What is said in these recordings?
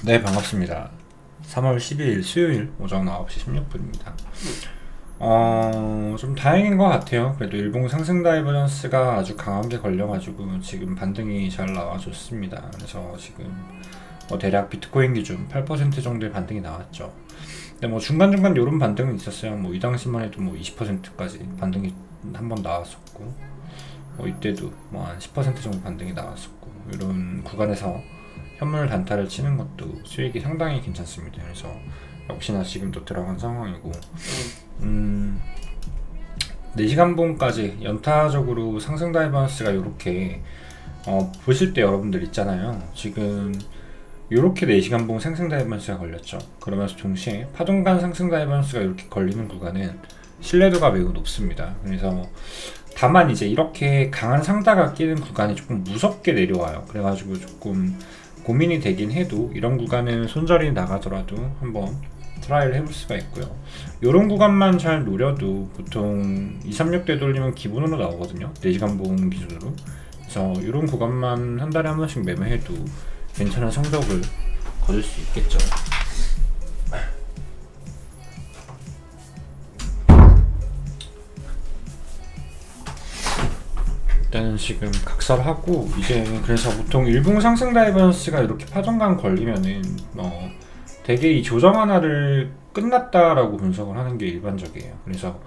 네, 반갑습니다. 3월 12일 수요일 오전 9시 16분입니다. 좀 다행인 것 같아요. 그래도 일봉 상승 다이버전스가 아주 강하게 걸려가지고 지금 반등이 잘 나와줬습니다. 그래서 지금 대략 비트코인 기준 8% 정도의 반등이 나왔죠. 근데 뭐 중간중간 이런 반등은 있었어요. 뭐 이 당시만 해도 뭐 20%까지 반등이 한 번 나왔었고, 이때도 뭐 한 10% 정도 반등이 나왔었고, 이런 구간에서 현물 단타를 치는 것도 수익이 상당히 괜찮습니다. 그래서 역시나 지금도 들어간 상황이고, 4시간 봉까지 연타적으로 상승 다이버전스가 이렇게 보실 때 여러분들 있잖아요. 지금 이렇게 4시간 봉 상승 다이버전스가 걸렸죠. 그러면서 동시에 파동간 상승 다이버전스가 이렇게 걸리는 구간은 신뢰도가 매우 높습니다. 그래서 다만 이제 이렇게 강한 상다가 끼는 구간이 조금 무섭게 내려와요. 그래가지고 조금 고민이 되긴 해도 이런 구간은 손절이 나가더라도 한번 트라이를 해볼 수가 있고요. 이런 구간만 잘 노려도 보통 236 되돌리면 기본으로 나오거든요. 4시간 봉 기준으로. 그래서 이런 구간만 한 달에 한 번씩 매매해도 괜찮은 성적을 거둘 수 있겠죠. 일단은 지금 각설하고 이제 그래서 보통 일봉 상승 다이버전스가 이렇게 파동감 걸리면은 되게 이 조정 하나를 끝났다라고 분석을 하는 게 일반적이에요. 그래서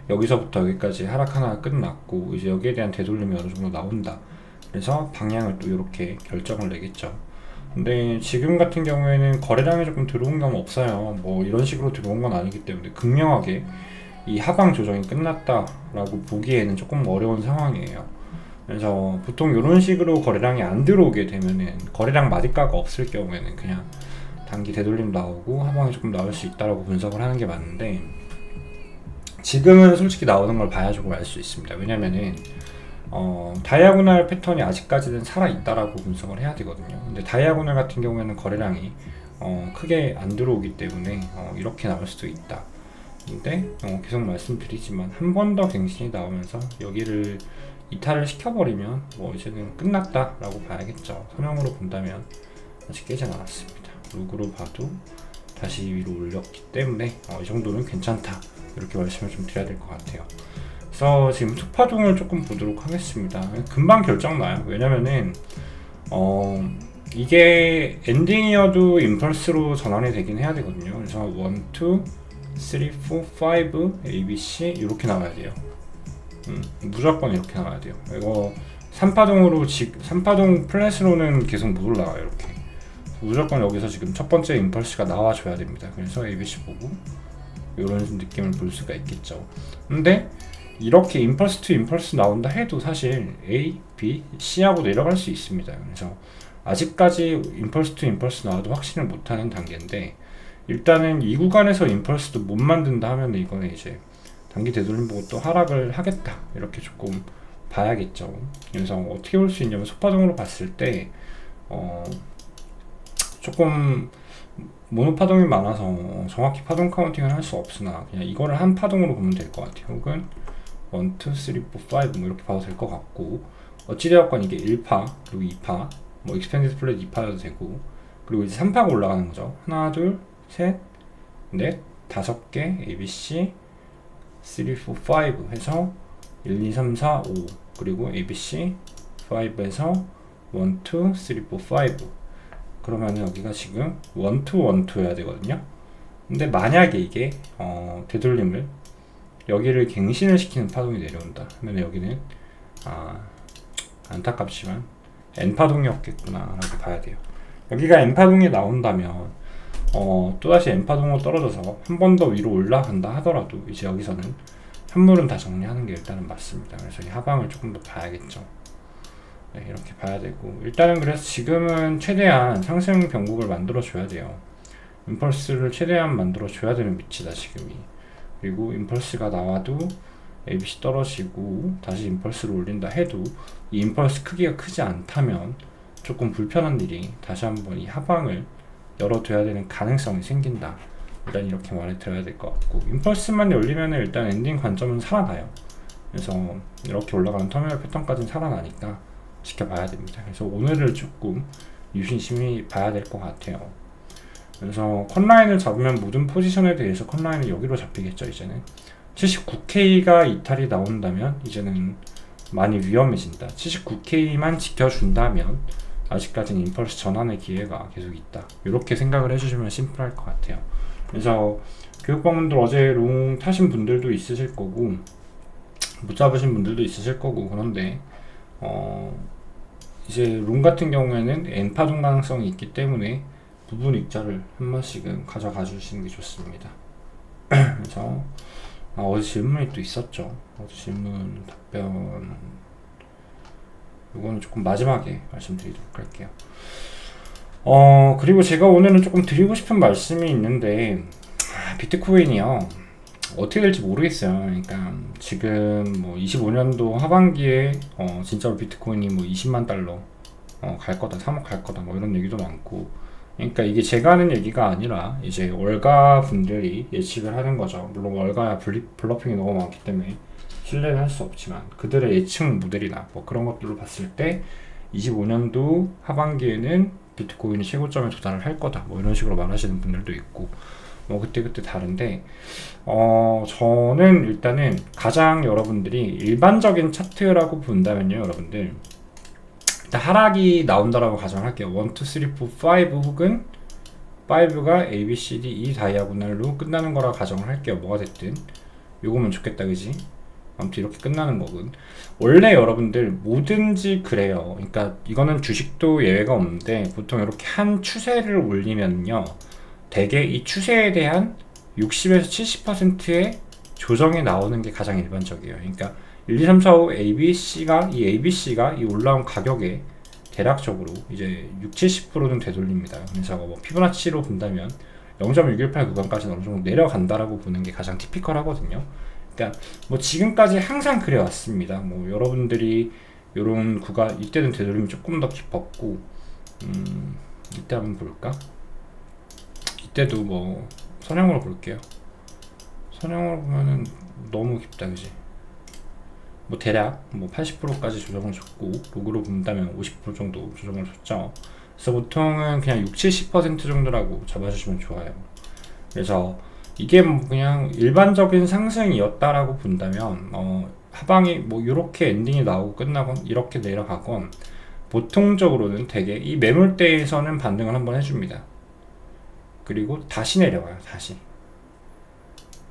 여기서부터 여기까지 하락 하나 끝났고 이제 여기에 대한 되돌림이 어느 정도 나온다. 그래서 방향을 또 이렇게 결정을 내겠죠. 근데 지금 같은 경우에는 거래량이 조금 들어온 경우 없어요. 뭐 이런 식으로 들어온 건 아니기 때문에 극명하게 이 하방 조정이 끝났다라고 보기에는 조금 어려운 상황이에요. 그래서 보통 이런 식으로 거래량이 안 들어오게 되면은 거래량 마디가가 없을 경우에는 그냥 단기 되돌림 나오고 하방이 조금 나올 수 있다라고 분석을 하는 게 맞는데, 지금은 솔직히 나오는 걸 봐야 조금 알 수 있습니다. 왜냐면은 다이아고날 패턴이 아직까지는 살아있다라고 분석을 해야 되거든요. 근데 다이아고날 같은 경우에는 거래량이 크게 안 들어오기 때문에 이렇게 나올 수도 있다. 근데 계속 말씀드리지만 한 번 더 갱신이 나오면서 여기를 이탈을 시켜버리면 뭐 이제는 끝났다라고 봐야겠죠. 선형으로 본다면 아직 깨진 않았습니다. 룩으로 봐도 다시 위로 올렸기 때문에 이 정도는 괜찮다, 이렇게 말씀을 좀 드려야 될 것 같아요. 그래서 지금 투파동을 조금 보도록 하겠습니다. 금방 결정 나요. 왜냐면은 이게 엔딩이어도 임펄스로 전환이 되긴 해야 되거든요. 그래서 1, 2, 3, 4, 5 ABC 이렇게 나와야 돼요. 무조건 이렇게 나와야 돼요. 이거 3파동으로 3파동 플랫으로는 계속 못 올라가요. 이렇게 무조건 여기서 지금 첫 번째 임펄스가 나와줘야 됩니다. 그래서 ABC 보고 이런 느낌을 볼 수가 있겠죠. 근데 이렇게 임펄스 투 임펄스 나온다 해도 사실 A, B, C하고 내려갈 수 있습니다. 그래서 아직까지 임펄스 투 임펄스 나와도 확신을 못하는 단계인데, 일단은 이 구간에서 임펄스도 못 만든다 하면 이거는 이제 단기 되돌림 보고 또 하락을 하겠다, 이렇게 조금 봐야겠죠. 그래서 어떻게 볼 수 있냐면 소파동으로 봤을 때 조금 모노파동이 많아서 정확히 파동 카운팅을 할 수 없으나 그냥 이거를 한 파동으로 보면 될 것 같아요. 혹은 1, 2, 3, 4, 5 뭐 이렇게 봐도 될 것 같고, 어찌되었건 이게 1파 그리고 2파 뭐 익스펜디드 플랫 2파여도 되고, 그리고 이제 3파가 올라가는 거죠. 하나, 둘, 셋, 넷, 5개 ABC 3, 4, 5 해서 1, 2, 3, 4, 5 그리고 ABC 5에서 1, 2, 3, 4, 5. 그러면 여기가 지금 1, 2, 1, 2 해야 되거든요. 근데 만약에 이게 되돌림을 여기를 갱신을 시키는 파동이 내려온다 하면 여기는 안타깝지만 N파동이었겠구나 라고 봐야 돼요. 여기가 N파동이 나온다면 또다시 N파동으로 떨어져서 한 번 더 위로 올라간다 하더라도 이제 여기서는 현물은 다 정리하는 게 일단은 맞습니다. 그래서 이 하방을 조금 더 봐야겠죠. 네, 이렇게 봐야 되고, 일단은 그래서 지금은 최대한 상승 변곡을 만들어 줘야 돼요. 임펄스를 최대한 만들어 줘야 되는 위치다 지금이. 그리고 임펄스가 나와도 ABC 떨어지고 다시 임펄스를 올린다 해도 이 임펄스 크기가 크지 않다면 조금 불편한 일이 다시 한번 이 하방을 열어둬야 되는 가능성이 생긴다. 일단 이렇게 말을 드려야 될 것 같고, 임펄스만 열리면 일단 엔딩 관점은 살아나요. 그래서 이렇게 올라가는 터미널 패턴까지는 살아나니까 지켜봐야 됩니다. 그래서 오늘을 조금 유심히 봐야 될 것 같아요. 그래서 컷라인을 잡으면 모든 포지션에 대해서 컷라인은 여기로 잡히겠죠. 이제는 79K가 이탈이 나온다면 이제는 많이 위험해진다. 79K만 지켜준다면 아직까지는 임펄스 전환의 기회가 계속 있다. 이렇게 생각을 해주시면 심플할 것 같아요. 그래서 교육방문들 어제 롱 타신 분들도 있으실 거고 못 잡으신 분들도 있으실 거고, 그런데 이제 롱 같은 경우에는 N파동 가능성이 있기 때문에 부분 익절을 한 번씩은 가져가 주시는 게 좋습니다. 그래서 어제 질문이 또 있었죠. 어제 질문 답변 이거는 조금 마지막에 말씀드리도록 할게요. 그리고 제가 오늘은 조금 드리고 싶은 말씀이 있는데, 비트코인이요 어떻게 될지 모르겠어요. 그러니까 지금 뭐 25년도 하반기에 진짜로 비트코인이 뭐 20만 달러 갈 거다, 3억 갈 거다, 뭐 이런 얘기도 많고. 그러니까 이게 제가 하는 얘기가 아니라 이제 월가 분들이 예측을 하는 거죠. 물론 월가야 블러핑이 너무 많기 때문에 신뢰를 할 수 없지만 그들의 예측 모델이나 뭐 그런 것들로 봤을 때 25년도 하반기에는 비트코인이 최고점에 도달을 할 거다, 뭐 이런 식으로 말하시는 분들도 있고, 뭐 그때그때 다른데, 저는 일단은 가장 여러분들이 일반적인 차트라고 본다면요, 여러분들 일단 하락이 나온다라고 가정할게요. 1, 2, 3, 4, 5 혹은 5가 A, B, C, D, E 다이아고널로 끝나는 거라 가정을 할게요. 뭐가 됐든 요거면 좋겠다, 그지? 아무튼 이렇게 끝나는 거군. 원래 여러분들 뭐든지 그래요. 그러니까 이거는 주식도 예외가 없는데 보통 이렇게 한 추세를 올리면요, 대개 이 추세에 대한 60에서 70%의 조정이 나오는 게 가장 일반적이에요. 그러니까 1, 2, 3, 4, 5 ABC가 이 올라온 가격에 대략적으로 이제 60-70%는 되돌립니다. 그래서 뭐 피보나치로 본다면 0.618 구간까지 어느 정도 내려간다라고 보는 게 가장 티피컬하거든요. 그러니까 뭐 지금까지 항상 그래 왔습니다. 뭐 여러분들이 요런 구간 이때는 되돌림이 조금 더 깊었고, 이때 한번 볼까? 이때도 뭐 선형으로 볼게요. 선형으로 보면은 너무 깊다, 그지? 뭐 대략 뭐 80%까지 조정을 줬고, 로그로 본다면 50% 정도 조정을 줬죠. 그래서 보통은 그냥 60-70% 정도라고 잡아주시면 좋아요. 그래서 이게 뭐 그냥 일반적인 상승이었다라고 본다면 하방이 뭐 이렇게 엔딩이 나오고 끝나건 이렇게 내려가건 보통적으로는 대개 이 매물대에서는 반등을 한번 해줍니다. 그리고 다시 내려와요, 다시.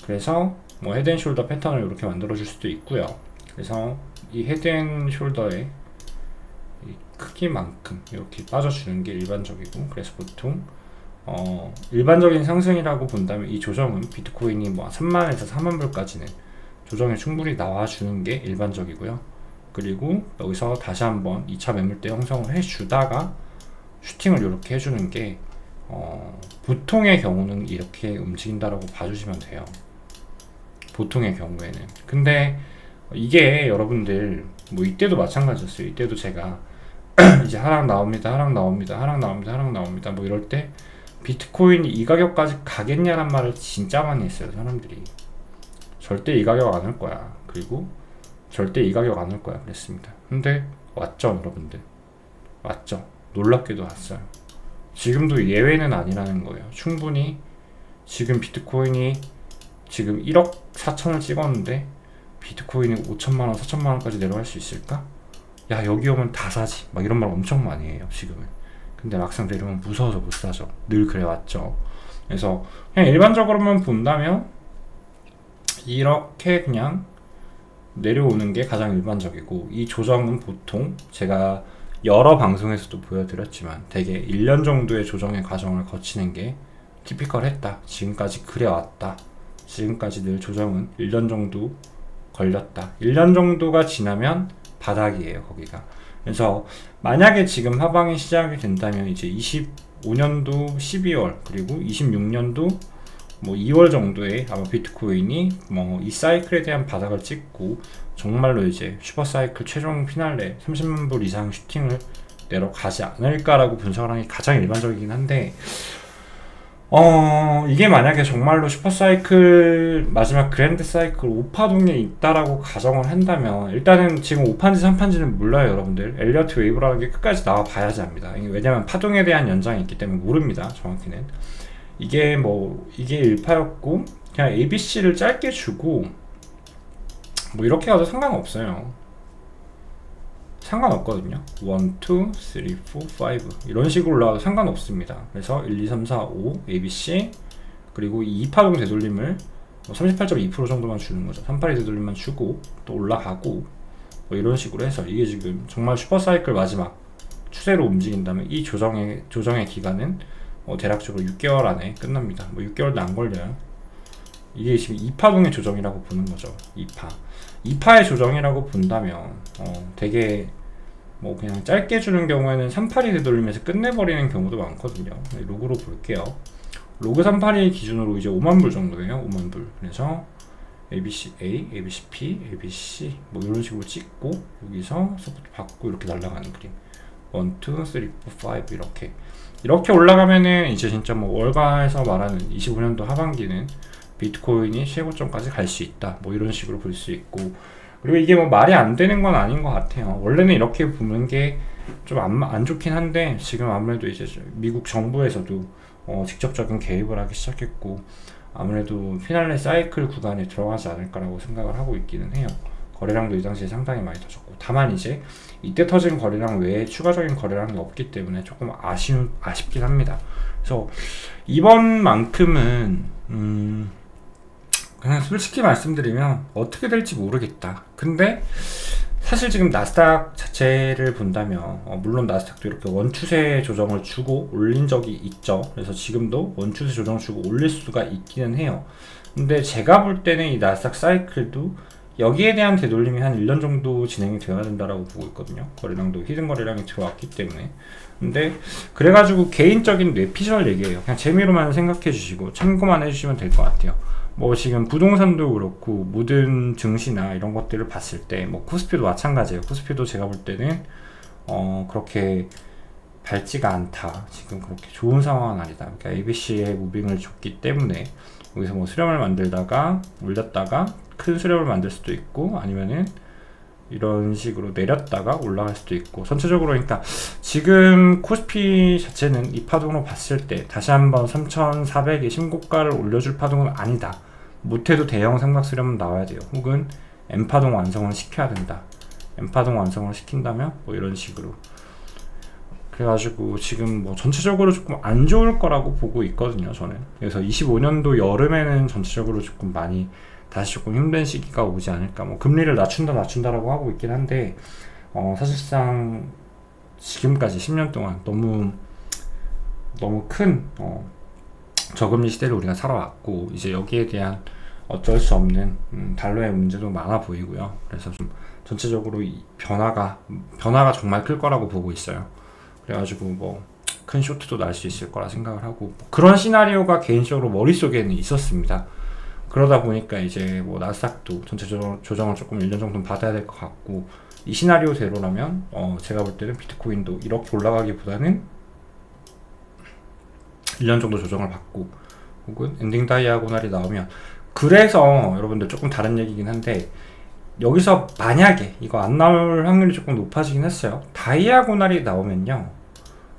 그래서 뭐 헤드앤숄더 패턴을 이렇게 만들어 줄 수도 있고요. 그래서 이 헤드앤숄더의 크기만큼 이렇게 빠져주는 게 일반적이고, 그래서 보통 일반적인 상승이라고 본다면 이 조정은 비트코인이 뭐 3만에서 4만 불까지는 조정이 충분히 나와주는 게 일반적이고요. 그리고 여기서 다시 한번 2차 매물대 형성을 해주다가 슈팅을 이렇게 해주는 게 보통의 경우는 이렇게 움직인다라고 봐주시면 돼요. 보통의 경우에는. 근데 이게 여러분들 뭐 이때도 마찬가지였어요. 이때도 제가 이제 하락 나옵니다 뭐 이럴 때 비트코인이 이 가격까지 가겠냐란 말을 진짜 많이 했어요, 사람들이. 절대 이 가격 안 올 거야. 그리고 절대 이 가격 안 올 거야 그랬습니다. 근데 왔죠, 여러분들. 왔죠. 놀랍게도 왔어요. 지금도 예외는 아니라는 거예요. 충분히 지금 비트코인이 지금 1억 4천을 찍었는데 비트코인이 5천만원, 4천만원까지 내려갈 수 있을까? 야, 여기 오면 다 사지, 막 이런 말 엄청 많이 해요, 지금은. 근데 막상 내려오면 무서워서 못 사죠. 늘 그래왔죠. 그래서 그냥 일반적으로만 본다면 이렇게 그냥 내려오는 게 가장 일반적이고, 이 조정은 보통 제가 여러 방송에서도 보여드렸지만 대개 1년 정도의 조정의 과정을 거치는 게 티피컬했다, 지금까지 그래왔다, 지금까지 늘 조정은 1년 정도 걸렸다, 1년 정도가 지나면 바닥이에요, 거기가. 그래서 만약에 지금 하방이 시작이 된다면 이제 25년도 12월 그리고 26년도 뭐 2월 정도에 아마 비트코인이 뭐 이 사이클에 대한 바닥을 찍고 정말로 이제 슈퍼사이클 최종 피날레 30만 불 이상 슈팅을 내려가지 않을까라고 분석을 하는 게 가장 일반적이긴 한데, 이게 만약에 정말로 슈퍼사이클 마지막 그랜드 사이클 5파동에 있다라고 가정을 한다면, 일단은 지금 5판지 3판지는 몰라요, 여러분들. 엘리어트 웨이브라는 게 끝까지 나와 봐야지 합니다. 왜냐면 파동에 대한 연장이 있기 때문에 모릅니다, 정확히는. 이게 이게 1파였고 그냥 ABC를 짧게 주고 뭐 이렇게 가도 상관없어요. 상관없거든요. 1, 2, 3, 4, 5 이런 식으로 올라가도 상관없습니다. 그래서 1, 2, 3, 4, 5 ABC 그리고 이 2파동 되돌림을 38.2% 정도만 주는 거죠. 382 되돌림만 주고 또 올라가고 뭐 이런 식으로 해서 이게 지금 정말 슈퍼사이클 마지막 추세로 움직인다면 이 조정의 기간은 대략적으로 6개월 안에 끝납니다. 뭐 6개월도 안 걸려요. 이게 지금 2파동의 조정이라고 보는 거죠. 2파의 조정이라고 본다면 되게 뭐 그냥 짧게 주는 경우에는 382 되돌리면서 끝내버리는 경우도 많거든요. 로그로 볼게요. 로그 382 기준으로 이제 5만불 정도예요. 5만불. 그래서 ABC A, ABC B, ABC 뭐 이런 식으로 찍고 여기서 서포트 받고 이렇게 날아가는 그림. 1, 2, 3, 4, 5 이렇게 올라가면은 이제 진짜 뭐 월가에서 말하는 25년도 하반기는 비트코인이 최고점까지 갈 수 있다. 뭐 이런 식으로 볼 수 있고, 그리고 이게 뭐 말이 안 되는 건 아닌 것 같아요. 원래는 이렇게 보는 게 좀 안 좋긴 한데 지금 아무래도 이제 미국 정부에서도 직접적인 개입을 하기 시작했고 아무래도 피날레 사이클 구간에 들어가지 않을까라고 생각을 하고 있기는 해요. 거래량도 이 당시에 상당히 많이 터졌고, 다만 이제 이때 터진 거래량 외에 추가적인 거래량이 없기 때문에 조금 아쉽긴 합니다. 그래서 이번만큼은 그냥 솔직히 말씀드리면 어떻게 될지 모르겠다. 근데 사실 지금 나스닥 자체를 본다면 물론 나스닥도 이렇게 원추세 조정을 주고 올린 적이 있죠. 그래서 지금도 원추세 조정 주고 올릴 수가 있기는 해요. 근데 제가 볼 때는 이 나스닥 사이클도 여기에 대한 되돌림이 한 1년 정도 진행이 되어야 된다라고 보고 있거든요. 거래량도 히든 거래량이 들어왔기 때문에. 근데 그래가지고 개인적인 뇌피셜 얘기예요. 그냥 재미로만 생각해 주시고 참고만 해주시면 될 것 같아요. 뭐 지금 부동산도 그렇고 모든 증시나 이런 것들을 봤을 때 뭐 코스피도 마찬가지예요. 코스피도 제가 볼 때는 그렇게 밝지가 않다. 지금 그렇게 좋은 상황은 아니다. 그러니까 ABC에 무빙을 줬기 때문에 여기서 뭐 수렴을 만들다가 올렸다가 큰 수렴을 만들 수도 있고 아니면은 이런 식으로 내렸다가 올라갈 수도 있고, 전체적으로 그러니까 지금 코스피 자체는 이 파동으로 봤을 때 다시 한번 3,400의 신고가를 올려줄 파동은 아니다. 못해도 대형 삼각 수렴은 나와야 돼요. 혹은 M파동 완성을 시켜야 된다. M파동 완성을 시킨다면 뭐 이런 식으로. 그래가지고 지금 뭐 전체적으로 조금 안 좋을 거라고 보고 있거든요, 저는. 그래서 25년도 여름에는 전체적으로 조금 많이 다시 조금 힘든 시기가 오지 않을까. 뭐 금리를 낮춘다라고 하고 있긴 한데 사실상 지금까지 10년 동안 너무 큰 저금리 시대를 우리가 살아왔고, 이제 여기에 대한 어쩔 수 없는 달러의 문제도 많아 보이고요. 그래서 좀 전체적으로 이 변화가 정말 클 거라고 보고 있어요. 그래가지고 뭐 큰 쇼트도 날 수 있을 거라 생각을 하고, 뭐 그런 시나리오가 개인적으로 머릿속에는 있었습니다. 그러다 보니까 이제 뭐 나스닥도 전체적으로 조정을 조금 1년 정도 받아야 될 것 같고, 이 시나리오대로라면 제가 볼 때는 비트코인도 이렇게 올라가기보다는 1년 정도 조정을 받고 혹은 엔딩 다이아고날이 나오면, 그래서 여러분들 조금 다른 얘기긴 한데 여기서 만약에 이거 안 나올 확률이 조금 높아지긴 했어요. 다이아고날이 나오면요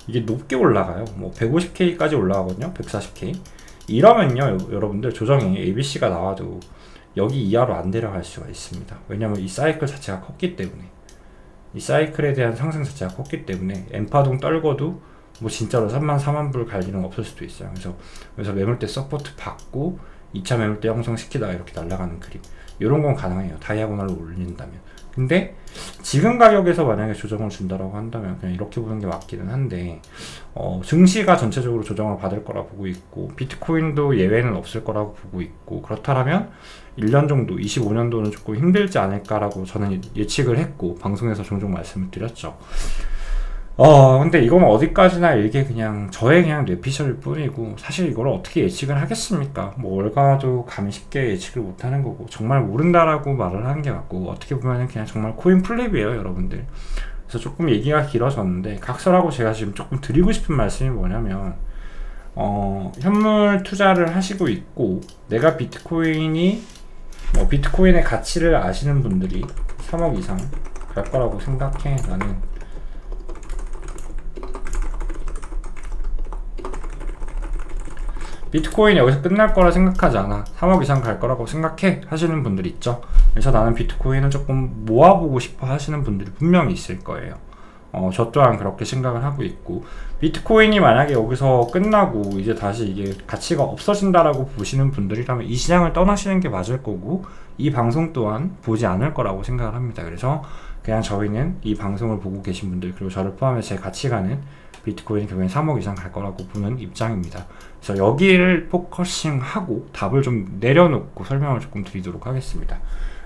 이게 높게 올라가요. 뭐 150K까지 올라가거든요. 140K. 이러면요 여러분들 조정이 ABC가 나와도 여기 이하로 안 내려갈 수가 있습니다. 왜냐면 이 사이클 자체가 컸기 때문에, 이 사이클에 대한 상승 자체가 컸기 때문에 M파동 떨궈도 뭐 진짜로 3만 4만 불 갈 일은 없을 수도 있어요. 그래서 매물대 서포트 받고 2차 매물대 형성시키다가 이렇게 날아가는 그림, 이런 건 가능해요. 다이아고날로 올린다면. 근데 지금 가격에서 만약에 조정을 준다라고 한다면 그냥 이렇게 보는 게 맞기는 한데 증시가 전체적으로 조정을 받을 거라 보고 있고 비트코인도 예외는 없을 거라고 보고 있고, 그렇다면 1년 정도 25년도는 조금 힘들지 않을까라고 저는 예측을 했고 방송에서 종종 말씀을 드렸죠. 근데 이건 어디까지나 이게 그냥 저의 그냥 뇌피셜일 뿐이고, 사실 이걸 어떻게 예측을 하겠습니까? 뭐 월가도 감히 쉽게 예측을 못하는 거고 정말 모른다라고 말을 하는 게 맞고, 어떻게 보면 그냥 정말 코인 플립이에요, 여러분들. 그래서 조금 얘기가 길어졌는데 각설하고 제가 지금 조금 드리고 싶은 말씀이 뭐냐면 현물 투자를 하시고 있고 내가 비트코인의 가치를 아시는 분들이 3억 이상 갈 거라고 생각해. 나는 비트코인이 여기서 끝날 거라 생각하지 않아. 3억 이상 갈 거라고 생각해 하시는 분들이 있죠. 그래서 나는 비트코인은 조금 모아보고 싶어 하시는 분들이 분명히 있을 거예요. 저 또한 그렇게 생각을 하고 있고, 비트코인이 만약에 여기서 끝나고 이제 다시 이게 가치가 없어진다라고 보시는 분들이라면 이 시장을 떠나시는 게 맞을 거고, 이 방송 또한 보지 않을 거라고 생각을 합니다. 그래서 그냥 저희는 이 방송을 보고 계신 분들, 그리고 저를 포함해서 제 가치관은 비트코인이 결국엔 3억 이상 갈 거라고 보는 입장입니다. 그래서 여기를 포커싱하고 답을 좀 내려놓고 설명을 조금 드리도록 하겠습니다.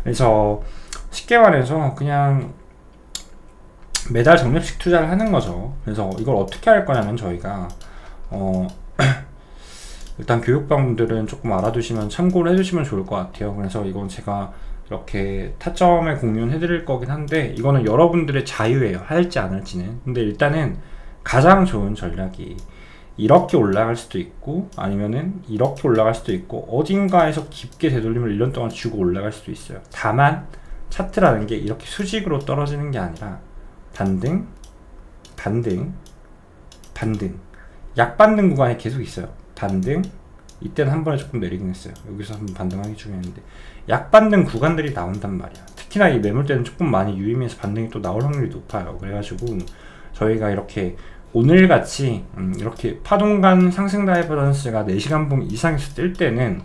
그래서 쉽게 말해서 그냥 매달 적립식 투자를 하는 거죠. 그래서 이걸 어떻게 할 거냐면 저희가 일단 교육방분들은 조금 알아두시면 참고를 해주시면 좋을 것 같아요. 그래서 이건 제가 이렇게 타점에 공유해 드릴 거긴 한데, 이거는 여러분들의 자유예요, 할지 안 할지는. 근데 일단은 가장 좋은 전략이 이렇게 올라갈 수도 있고 아니면은 이렇게 올라갈 수도 있고 어딘가에서 깊게 되돌림을 1년 동안 주고 올라갈 수도 있어요. 다만 차트라는 게 이렇게 수직으로 떨어지는 게 아니라 반등, 반등, 반등, 약반등 구간이 계속 있어요. 반등, 이때는 한 번에 조금 내리긴 했어요. 여기서 한번 반등하기 중요했는데 약반등 구간들이 나온단 말이야. 특히나 이 매물대는 조금 많이 유의미해서 반등이 또 나올 확률이 높아요. 그래가지고 저희가 이렇게 오늘같이 이렇게 파동간 상승 다이버전스가 4시간봉 이상에서 뜰 때는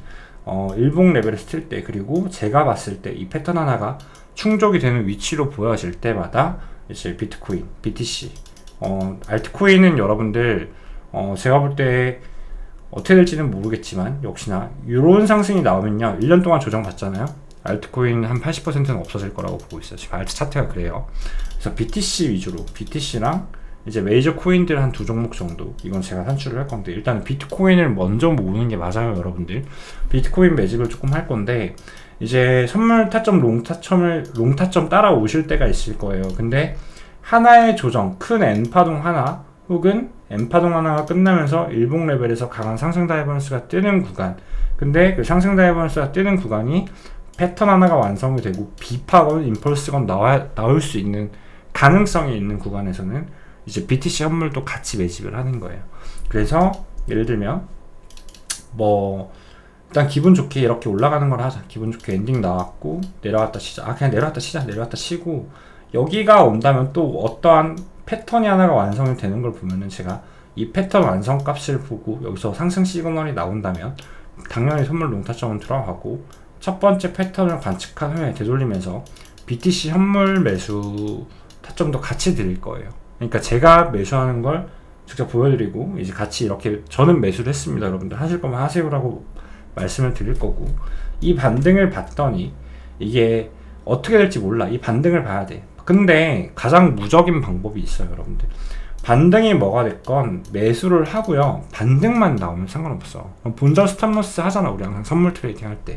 일봉 레벨에서 뜰 때, 그리고 제가 봤을 때 이 패턴 하나가 충족이 되는 위치로 보여질 때마다 이제 비트코인, BTC, 알트코인은 여러분들 제가 볼 때 어떻게 될지는 모르겠지만 역시나 이런 상승이 나오면요 1년 동안 조정받잖아요. 알트코인 한 80%는 없어질 거라고 보고 있어요. 지금 알트 차트가 그래요. 그래서 BTC 위주로, BTC랑 이제 메이저 코인들 한 2종목 정도, 이건 제가 산출을 할 건데, 일단 비트코인을 먼저 모으는 게 맞아요. 여러분들 비트코인 매집을 조금 할 건데, 이제 선물 타점, 롱 타점 따라오실 때가 있을 거예요. 근데 하나의 조정, 큰 N파동 하나 혹은 M파동 하나가 끝나면서 일봉 레벨에서 강한 상승 다이버런스가 뜨는 구간, 근데 그 상승 다이버런스가 뜨는 구간이 패턴 하나가 완성이 되고 B파건 임펄스건 나올 수 있는 가능성이 있는 구간에서는 이제 BTC 현물도 같이 매집을 하는 거예요. 그래서 예를 들면 뭐 일단 기분 좋게 이렇게 올라가는 걸 하자. 기분 좋게 엔딩 나왔고 내려왔다 치자. 그냥 내려왔다 치자. 내려왔다 치고 여기가 온다면 또 어떠한 패턴이 하나가 완성이 되는 걸 보면은, 제가 이 패턴 완성 값을 보고 여기서 상승 시그널이 나온다면 당연히 선물 롱타점은 들어가고, 첫 번째 패턴을 관측한 후에 되돌리면서 BTC 현물 매수 타점도 같이 드릴 거예요. 그러니까 제가 매수하는 걸 직접 보여드리고, 이제 같이 이렇게 저는 매수를 했습니다. 여러분들 하실 거면 하세요라고 말씀을 드릴 거고, 이 반등을 봤더니 이게 어떻게 될지 몰라. 이 반등을 봐야 돼. 근데 가장 무적인 방법이 있어요. 여러분들 반등이 뭐가 됐건 매수를 하고요, 반등만 나오면 상관없어. 본전 스탑로스 하잖아. 우리 항상 선물 트레이딩 할 때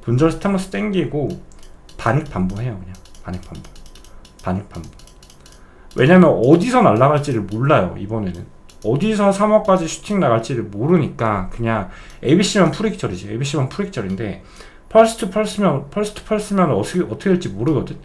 본전 스탑로스 땡기고 반익 반복해요. 그냥 반익 반복, 반익 반복. 왜냐면 어디서 날아갈지를 몰라요. 이번에는 어디서 3억까지 슈팅 나갈지를 모르니까 그냥 ABC만 프리기절이지. ABC만 프리기절인데 펄스 투 펄스면 어떻게 될지 모르거든.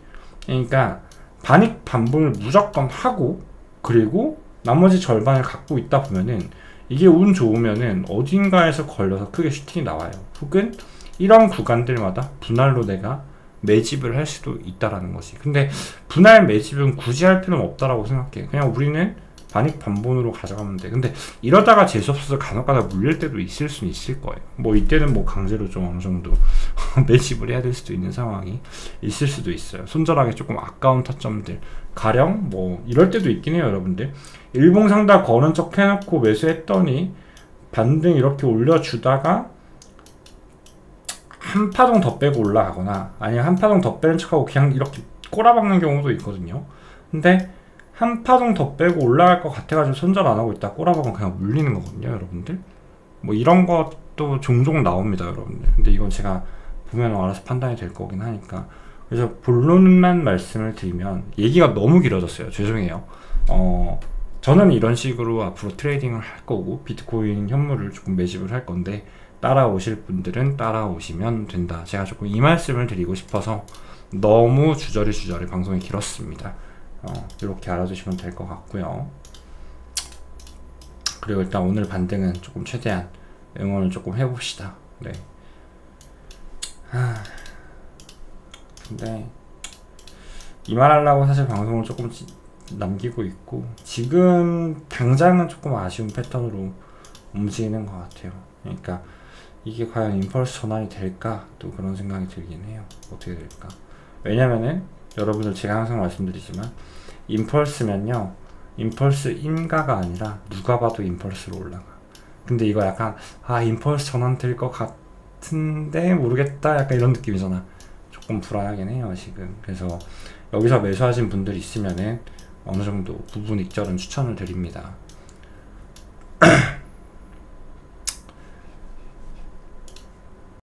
그러니까 반익 반복을 무조건 하고, 그리고 나머지 절반을 갖고 있다 보면은 이게 운 좋으면은 어딘가에서 걸려서 크게 슈팅이 나와요. 혹은 이런 구간들마다 분할로 내가 매집을 할 수도 있다라는 거지. 근데 분할 매집은 굳이 할 필요는 없다라고 생각해. 그냥 우리는 반익 반본으로 가져가면 돼. 근데 이러다가 재수없어서 간혹가다 물릴 때도 있을 수는 있을 거예요. 뭐 이때는 뭐 강제로 좀 어느 정도 매집을 해야 될 수도 있는 상황이 있을 수도 있어요. 손절하기 조금 아까운 타점들, 가령 뭐 이럴 때도 있긴 해요. 여러분들 일봉상다 거는 척 해놓고 매수했더니 반등 이렇게 올려주다가 한 파동 더 빼고 올라가거나, 아니면 한 파동 더 빼는 척하고 그냥 이렇게 꼬라박는 경우도 있거든요. 근데 한 파동 더 빼고 올라갈 것 같아가지고 손절 안 하고 있다 꼬라박으면 그냥 물리는 거거든요. 여러분들 뭐 이런 것도 종종 나옵니다. 여러분들 근데 이건 제가 보면 알아서 판단이 될 거긴 하니까. 그래서 본론만 말씀을 드리면 얘기가 너무 길어졌어요. 죄송해요. 저는 이런 식으로 앞으로 트레이딩을 할 거고 비트코인 현물을 조금 매집을 할 건데, 따라오실 분들은 따라오시면 된다. 제가 조금 이 말씀을 드리고 싶어서 너무 주저리 방송이 길었습니다. 이렇게 알아두시면 될 것 같고요. 그리고 일단 오늘 반등은 조금 최대한 응원을 조금 해봅시다. 네. 근데 이 말 하려고 사실 방송을 조금 남기고 있고, 지금 당장은 조금 아쉬운 패턴으로 움직이는 것 같아요. 그러니까 이게 과연 임펄스 전환이 될까? 또 그런 생각이 들긴 해요. 어떻게 될까? 왜냐면은 여러분들 제가 항상 말씀드리지만, 임펄스면요, 임펄스 인가가 아니라 누가 봐도 임펄스로 올라가. 근데 이거 약간 임펄스 전환 될 것 같은데 모르겠다, 약간 이런 느낌이잖아. 조금 불안하긴 해요 지금. 그래서 여기서 매수하신 분들 있으면은 어느 정도 부분 익절은 추천을 드립니다.